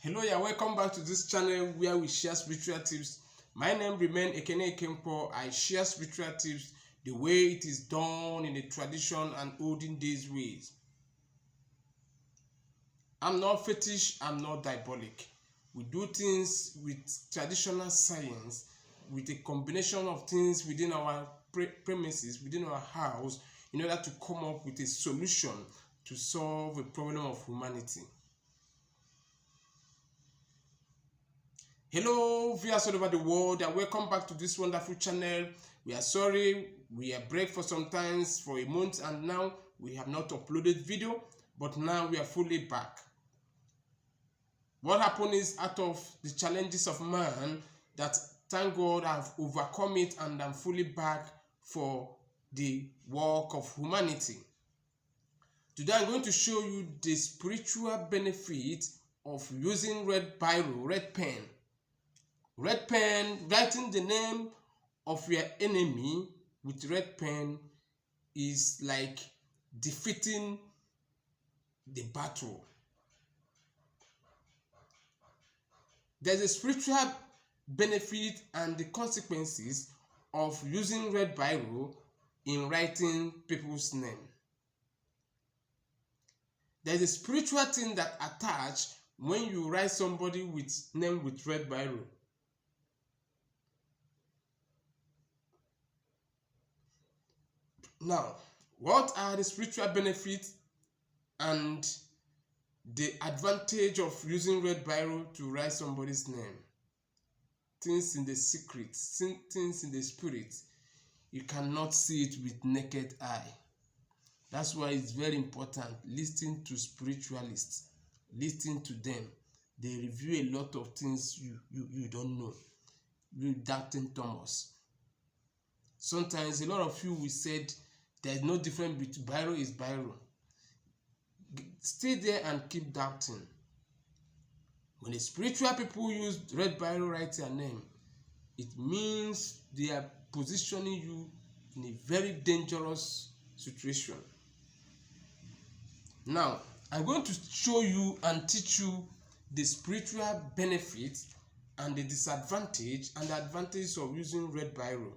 Hello, yeah, welcome back to this channel where we share spiritual tips. My name remains Ekene Ekempo. I share spiritual tips the way it is done in the tradition and olden days ways. I'm not fetish, I'm not diabolic. We do things with traditional science, with a combination of things within our premises, within our house, in order to come up with a solution to solve a problem of humanity. Hello viewers all over the world and welcome back to this wonderful channel. We are sorry we are break for some times for a month and now we have not uploaded video, but now we are fully back. What happened is, out of the challenges of man, that thank God I've overcome it and I'm fully back for the work of humanity. Today I'm going to show you the spiritual benefit of using red biro, red pen. Red pen, writing the name of your enemy with red pen is like defeating the battle. There's a spiritual benefit and the consequences of using red biro in writing people's name. There's a spiritual thing that attach when you write somebody with name with red biro. Now, what are the spiritual benefits and the advantage of using red biro to write somebody's name? Things in the secret, things in the spirit. You cannot see it with naked eye. That's why it's very important. Listen to spiritualists. Listen to them. They review a lot of things you don't know. You doubting Thomas. Sometimes a lot of you will said there's no difference between biro is biro. Stay there and keep doubting. When the spiritual people use red biro write their name, it means they are positioning you in a very dangerous situation. Now, I'm going to show you and teach you the spiritual benefits and the disadvantage and the advantage of using red biro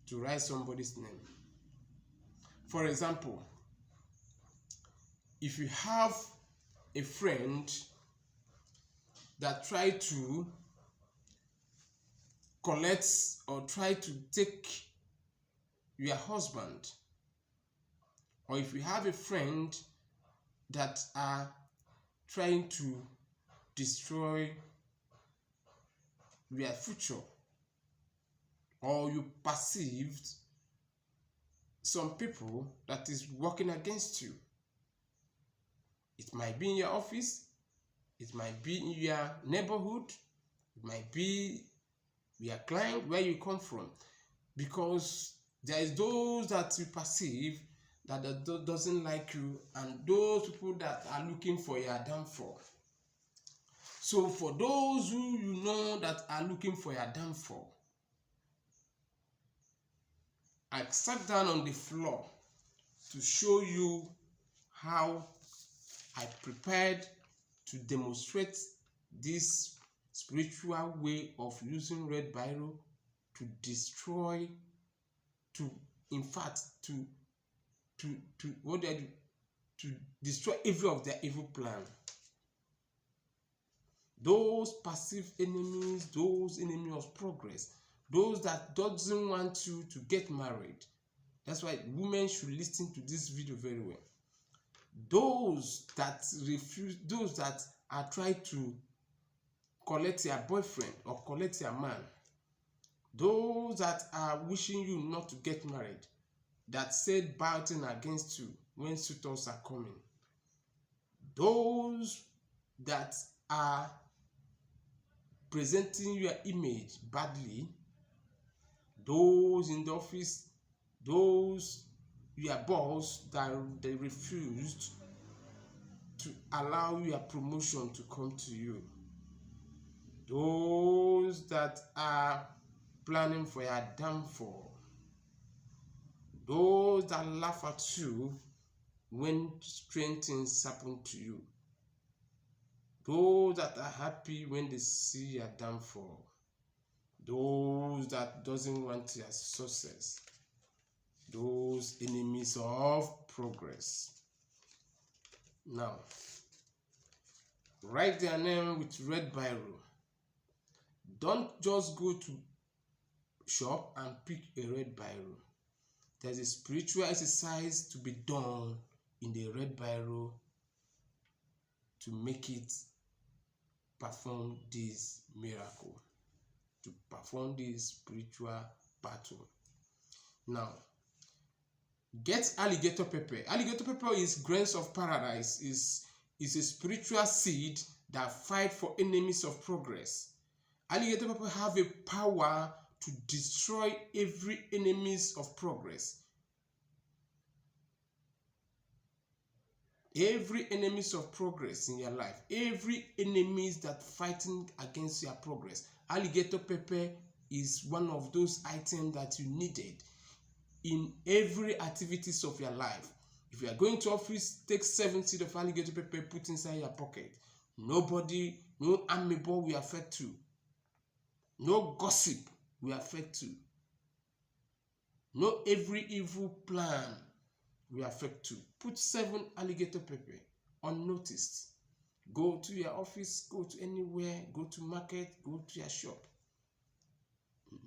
to write somebody's name. For example, if you have a friend that try to collect or try to take your husband, or if you have a friend that are trying to destroy your future, or you perceived some people that is working against you. It might be in your office, it might be in your neighborhood, it might be your client where you come from, because there is those that you perceive that doesn't like you and those people that are looking for your downfall. So for those who you know that are looking for your downfall, I sat down on the floor to show you how I prepared to demonstrate this spiritual way of using red biro to destroy, what they do, to destroy every of their evil plan. Those passive enemies, those enemies of progress, those that doesn't want you to get married. That's why women should listen to this video very well. Those that refuse, those that are trying to collect your boyfriend or collect your man, those that are wishing you not to get married, that said bad thing against you when suitors are coming, those that are presenting your image badly, those in the office, those your boss that they refused to allow your promotion to come to you, those that are planning for your downfall, those that laugh at you when strange things happen to you, those that are happy when they see your downfall, those that doesn't want your success, those enemies of progress. Now, write their name with red biro. Don't just go to shop and pick a red biro. There's a spiritual exercise to be done in the red biro to make it perform this miracle, to perform this spiritual battle. Now, get alligator pepper. Alligator pepper is grains of paradise, is a spiritual seed that fight for enemies of progress. Alligator pepper have a power to destroy every enemies of progress. Every enemies of progress in your life, every enemies that fighting against your progress. Alligator pepper is one of those items that you needed in every activities of your life. If you are going to office, take 7 seeds of alligator pepper, put inside your pocket. Nobody, no amebo will affect you. No gossip will affect you. No every evil plan will affect you. Put 7 alligator pepper unnoticed. Go to your office, go to anywhere, go to market, go to your shop.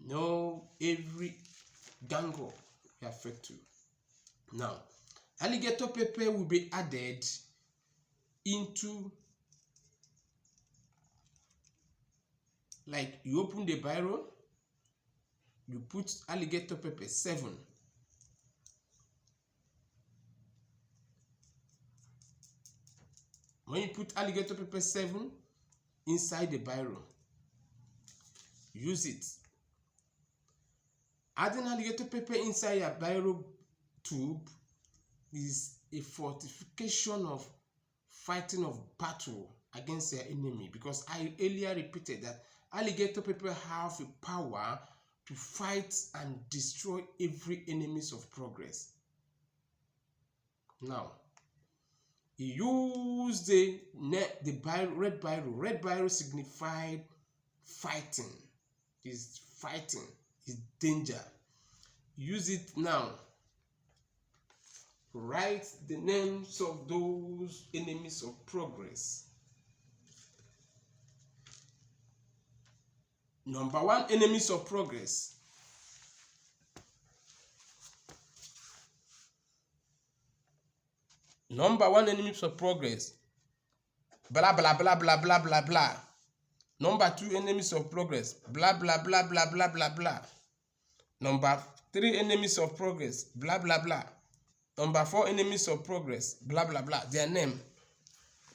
No every gang up will affect you. Now, alligator pepper will be added into, like you open the biro, you put alligator pepper 7. When you put alligator pepper 7 inside the biro, use it. Adding alligator pepper inside your biro tube is a fortification of fighting of battle against your enemy, because I earlier repeated that alligator pepper have a power to fight and destroy every enemies of progress. Now, use the red biro. Red biro signified fighting. Is fighting, is danger. Use it now. Write the names of those enemies of progress. Number 1, enemies of progress. Number 1, enemies of progress. Blah blah blah blah blah blah blah. Number 2, enemies of progress. Blah blah blah blah blah blah blah. Number 3, enemies of progress. Blah blah blah. Number 4, enemies of progress. Blah blah blah. Their name,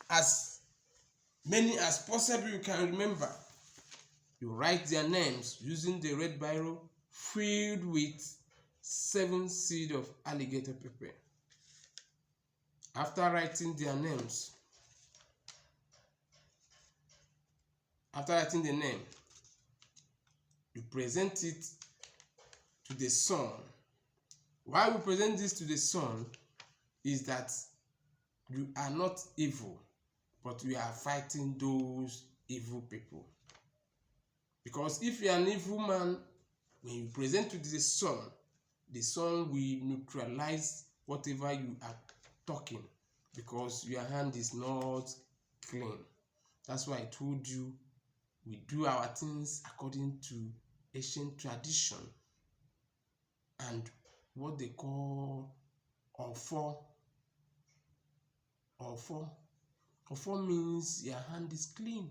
as many as possible you can remember. You write their names using the red biro filled with 7 seeds of alligator pepper. After writing their names, after writing the name, you present it to the sun. Why we present this to the sun is that you are not evil, but we are fighting those evil people. Because if you are an evil man, when you present to the sun will neutralize whatever you are talking, because your hand is not clean. That's why I told you we do our things according to ancient tradition and what they call ofo. Ofo means your hand is clean.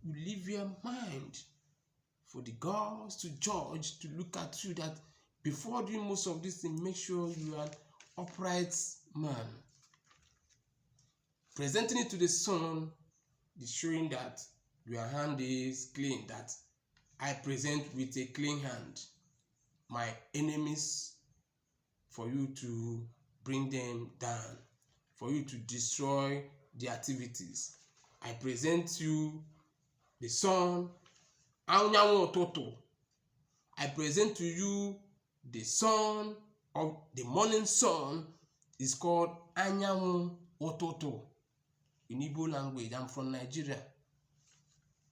You leave your mind for the gods to judge, to look at you, that before doing most of this thing, make sure you are an upright man. Presenting it to the sun is showing that your hand is clean, that I present with a clean hand my enemies, for you to bring them down, for you to destroy the activities. I present you the sun, anyanwụ ụtụtụ. I present to you the sun of the morning sun, is called anyanwụ ụtụtụ. in Igbo language. I'm from Nigeria.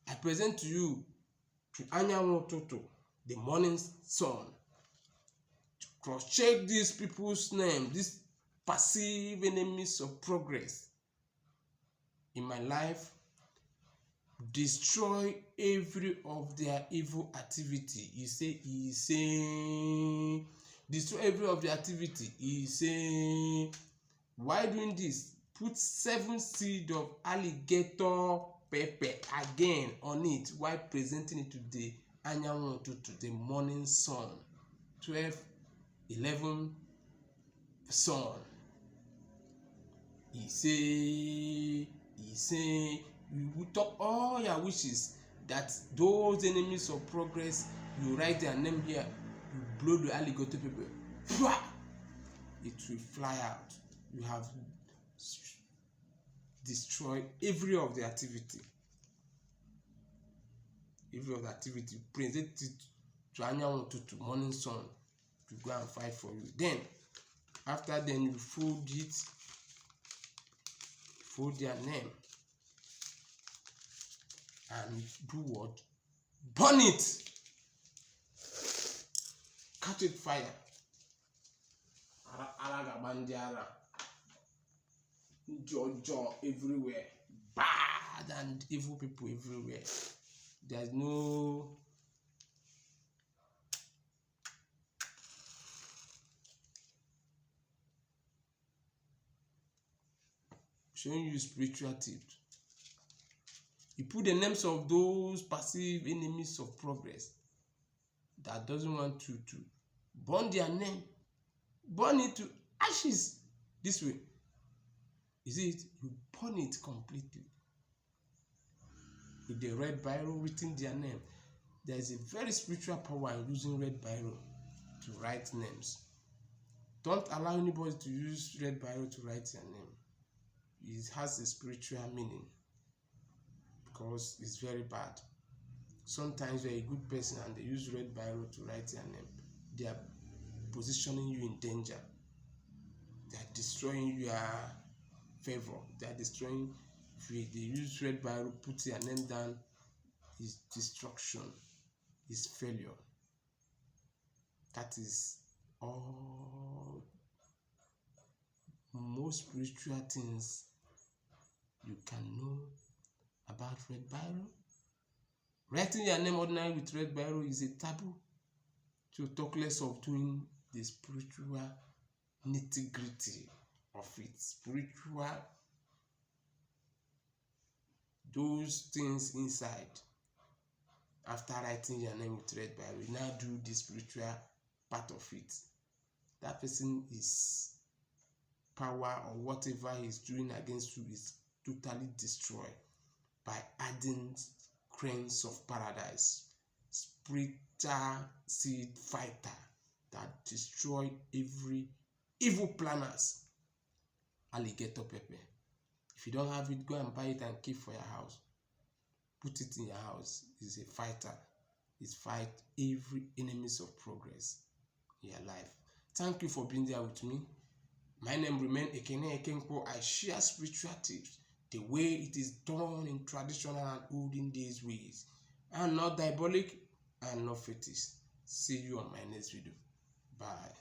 I present to you Anyanwụ Ụtụtụ, the morning sun. Cross-check these people's name, these passive enemies of progress in my life. Destroy every of their evil activity. He say, destroy every of their activity. He say, why doing this? Put 7 seeds of alligator pepper again on it while presenting it to the Anyanwụ Ụtụtụ, the morning sun. 12, 11 sun. He say, you will talk all your wishes, that those enemies of progress, you write their name here, you blow the alligator pepper, it will fly out. You have destroyed every of the activity. Every of the activity, present it to Anyanwụ Ụtụtụ, morning sun, to go and fight for you. Then, after then, you fold it, fold their name, and do what? Burn it. Catch it fire. Jojo everywhere. Bad and evil people everywhere. There's no showing you spiritual tips. You put the names of those passive enemies of progress that doesn't want to burn their name, burn it to ashes. This way, you see it, you burn it completely with the red biro written their name. There is a very spiritual power in using red biro to write names. Don't allow anybody to use red biro to write their name. It has a spiritual meaning, because it's very bad. Sometimes you're a good person and they use red biro to write their name. They are positioning you in danger. They are destroying your favor. They are destroying. If they use red biro, put their name down, is destruction, is failure. That is all most spiritual things you can know about red biro. Writing your name ordinary with red biro is a taboo. To talk less of doing the spiritual nitty-gritty of it. Spiritual, those things inside. After writing your name with red biro, you now do the spiritual part of it. That person is power or whatever he's doing against you is totally destroyed by adding cranes of paradise, spiritual seed fighter that destroy every evil planners. Alligator pepper. If you don't have it, go and buy it and keep for your house. Put it in your house. It's a fighter. It fight every enemies of progress in your life. Thank you for being there with me. My name remains Ekene Ekenko. I share spiritual tips the way it is done in traditional and olden days ways. I'm not diabolic and not fetish. See you on my next video. Bye.